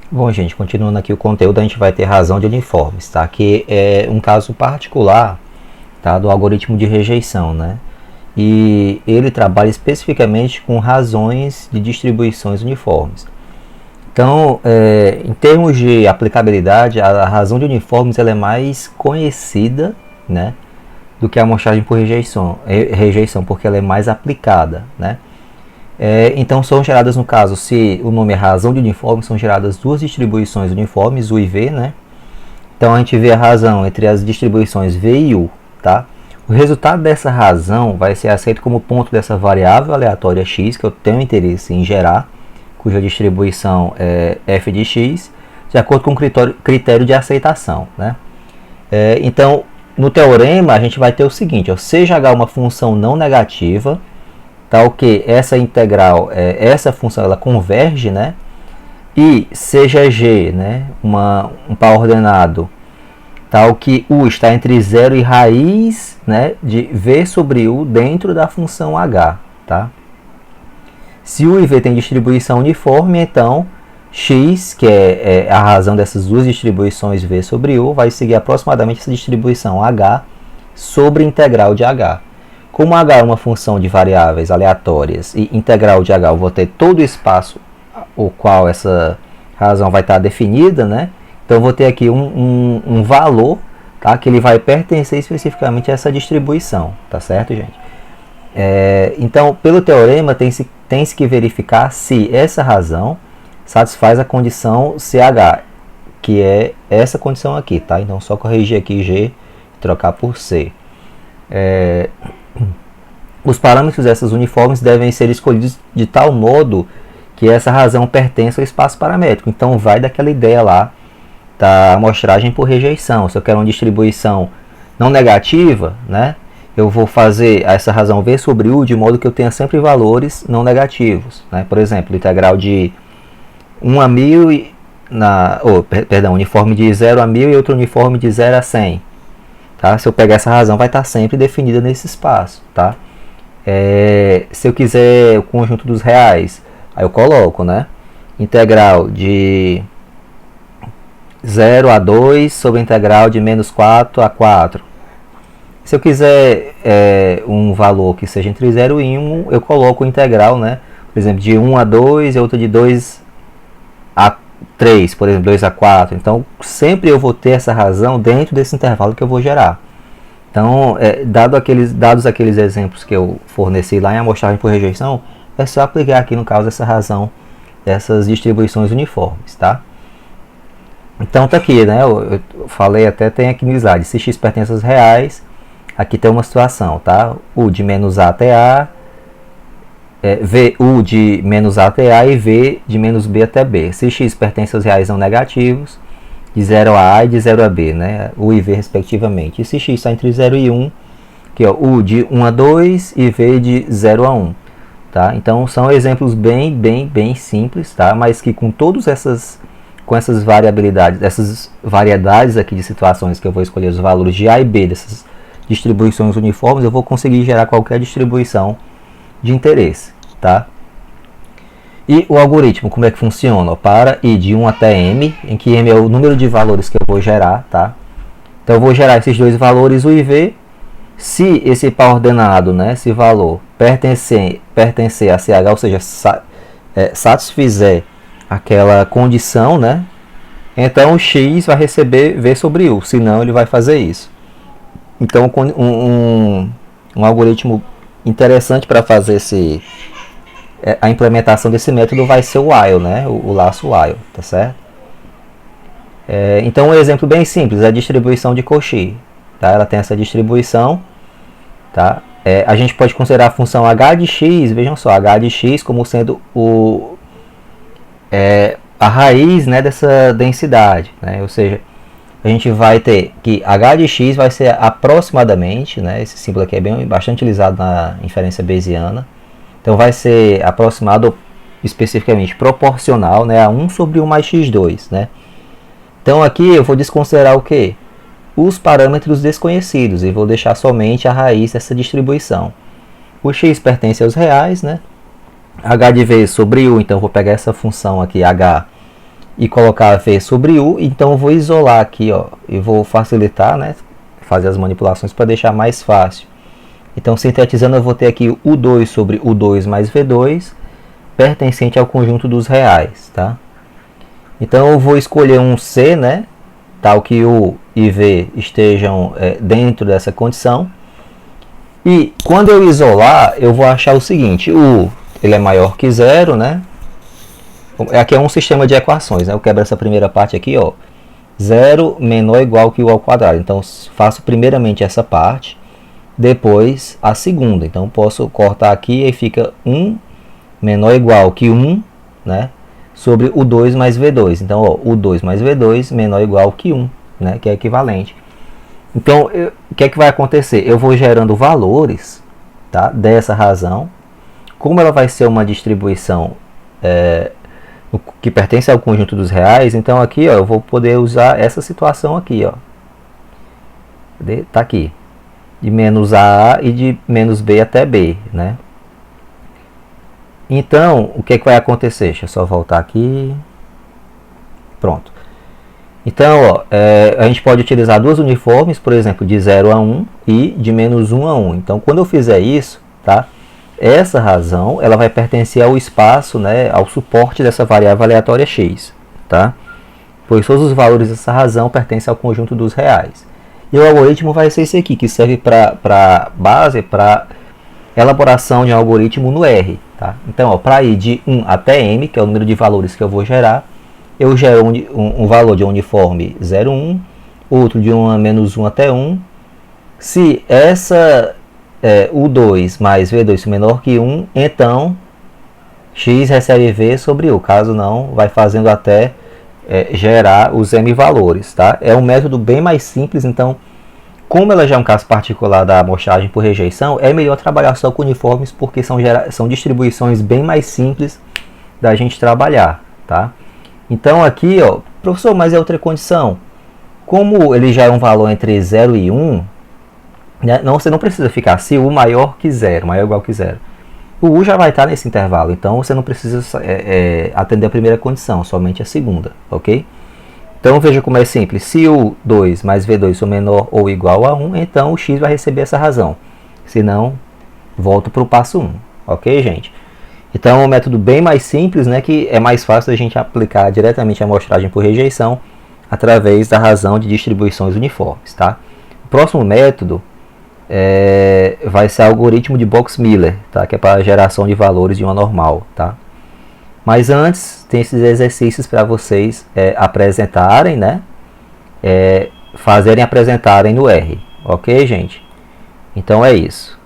Bom, gente, continuando aqui o conteúdo, a gente vai ter razão de uniformes, tá? Que é um caso particular, tá? Do algoritmo de rejeição, né? E ele trabalha especificamente com razões de distribuições uniformes. Então, em termos de aplicabilidade, a razão de uniformes ela é mais conhecida, né? Do que a amostragem por rejeição, porque ela é mais aplicada, né? Então são geradas, no caso, se o nome é razão de uniforme, são geradas duas distribuições uniformes, U e V, né? Então a gente vê a razão entre as distribuições V e U, tá? O resultado dessa razão vai ser aceito como ponto dessa variável aleatória x, que eu tenho interesse em gerar, cuja distribuição é f de x, de acordo com o critério de aceitação, né? Então, no teorema, a gente vai ter o seguinte, ó, seja h uma função não negativa, tal que essa integral, essa função ela converge, né? E seja g, né, um par ordenado, tal que u está entre 0 e raiz, né, de v sobre u dentro da função h, tá? Se u e v têm distribuição uniforme, então x, que é a razão dessas duas distribuições v sobre u, vai seguir aproximadamente essa distribuição h sobre integral de h. Como h é uma função de variáveis aleatórias e integral de h eu vou ter todo o espaço o qual essa razão vai estar definida, né? Então eu vou ter aqui um valor, tá? Que ele vai pertencer especificamente a essa distribuição, tá certo, gente? Então, pelo teorema, tem-se que verificar se essa razão satisfaz a condição CH, que é essa condição aqui, tá? Então, só corrigir aqui G e trocar por C. Os parâmetros dessas uniformes devem ser escolhidos de tal modo que essa razão pertence ao espaço paramétrico. Então, vai daquela ideia lá da amostragem por rejeição. Se eu quero uma distribuição não negativa, né, eu vou fazer essa razão V sobre U de modo que eu tenha sempre valores não negativos, né? Por exemplo, integral de 1 a 1000, uniforme de 0 a 1000 e outro uniforme de 0 a 100. Tá? Se eu pegar essa razão, vai estar sempre definida nesse espaço. Tá? Se eu quiser o conjunto dos reais, aí eu coloco, né? Integral de 0 a 2 sobre integral de menos 4 a 4. Se eu quiser um valor que seja entre 0 e 1, eu coloco o integral, né? Por exemplo, de 1 a 2 e outro de 2 a 3, por exemplo, 2 a 4. Então, sempre eu vou ter essa razão dentro desse intervalo que eu vou gerar. Então, dados aqueles exemplos que eu forneci lá em amostragem por rejeição, é só aplicar aqui, no caso, essa razão, essas distribuições uniformes, tá? Então, tá aqui, né? Eu falei até, tem aqui no slide. Se x pertence aos reais, aqui tem uma situação, tá? U de menos A até A, U de menos A até A e V de menos B até B. Se x pertence aos reais não negativos, de 0 a A e de 0 a B, né? U e V respectivamente. E se x está entre 0 e 1, aqui, ó, U de 1 a 2 e V de 0 a 1. Tá? Então são exemplos bem simples, tá? Mas que com todas essas variabilidades, essas variedades aqui de situações que eu vou escolher os valores de A e B dessas distribuições uniformes, eu vou conseguir gerar qualquer distribuição de interesse, tá? E o algoritmo, como é que funciona? Para i de 1 até m, em que m é o número de valores que eu vou gerar, tá? Então eu vou gerar esses dois valores, u e v. Se esse par ordenado, né, esse valor, pertencer a CH, ou seja, satisfizer aquela condição, né, então o x vai receber v sobre u, senão ele vai fazer isso. Então um algoritmo interessante para fazer a implementação desse método vai ser o while, né? O laço while, tá certo? Então um exemplo bem simples é a distribuição de Cauchy, tá? Ela tem essa distribuição, tá? A gente pode considerar a função h de x, vejam só, h de x como sendo a raiz, né, dessa densidade, né? Ou seja, a gente vai ter que h de x vai ser aproximadamente, né, esse símbolo aqui é bastante utilizado na inferência bayesiana, então vai ser aproximado especificamente proporcional, né, a 1 sobre 1 mais x2, né? Então aqui eu vou desconsiderar o que? Os parâmetros desconhecidos e vou deixar somente a raiz dessa distribuição. O x pertence aos reais, né? H de v sobre u, então eu vou pegar essa função aqui, h, e colocar V sobre U, então eu vou isolar aqui, ó, e vou facilitar, né, fazer as manipulações para deixar mais fácil. Então, sintetizando, eu vou ter aqui U2 sobre U2 mais V2, pertencente ao conjunto dos reais, tá? Então, eu vou escolher um C, né, tal que U e V estejam dentro dessa condição. E quando eu isolar, eu vou achar o seguinte, U ele é maior que zero, né? Aqui é um sistema de equações, né? Eu quebro essa primeira parte aqui, ó. 0 menor ou igual que U ao quadrado. Então, faço primeiramente essa parte, depois a segunda. Então, posso cortar aqui e fica 1 menor ou igual que 1, né? Sobre o 2 mais V2. Então, ó, o 2 mais V2 menor ou igual que 1, né? Que é equivalente. Então, o que é que vai acontecer? Eu vou gerando valores, tá? Dessa razão. Como ela vai ser uma distribuição que pertence ao conjunto dos reais, então aqui, ó, eu vou poder usar essa situação aqui, ó. Tá aqui. De menos a e de menos b até b, né? Então, o que é que vai acontecer? Deixa eu só voltar aqui. Pronto. Então, ó, a gente pode utilizar duas uniformes, por exemplo, de 0 a 1 e de menos 1 a 1. Então, quando eu fizer isso, tá? Essa razão ela vai pertencer ao espaço, né, ao suporte dessa variável aleatória x, tá? Pois todos os valores dessa razão pertencem ao conjunto dos reais. E o algoritmo vai ser esse aqui, que serve para base, para elaboração de um algoritmo no R, tá? Então, para ir de 1 até m, que é o número de valores que eu vou gerar, eu gero um valor de uniforme 0, 1, outro de 1 a menos 1 até 1. Se essa U2 mais V2 menor que 1, então x recebe V sobre U. Caso não, vai fazendo até gerar os m valores, tá? É um método bem mais simples, então, como ela já é um caso particular da amostragem por rejeição, é melhor trabalhar só com uniformes, porque são distribuições bem mais simples da gente trabalhar, tá? Então aqui, ó, professor, mas é outra condição. Como ele já é um valor entre 0 e 1, né, você não precisa ficar se U maior que 0, maior ou igual que 0. O U já vai estar nesse intervalo, então você não precisa atender a primeira condição, somente a segunda, ok? Então veja como é simples, se U2 mais V2 for menor ou igual a 1, então o x vai receber essa razão. Se não, volto para o passo 1, ok, gente? Então é um método bem mais simples, né, que é mais fácil a gente aplicar diretamente a amostragem por rejeição através da razão de distribuições uniformes, tá? O próximo método vai ser algoritmo de Box-Miller, tá? Que é para geração de valores de uma normal, tá? Mas antes, tem esses exercícios para vocês apresentarem, né? Apresentarem no R, ok, gente? Então é isso.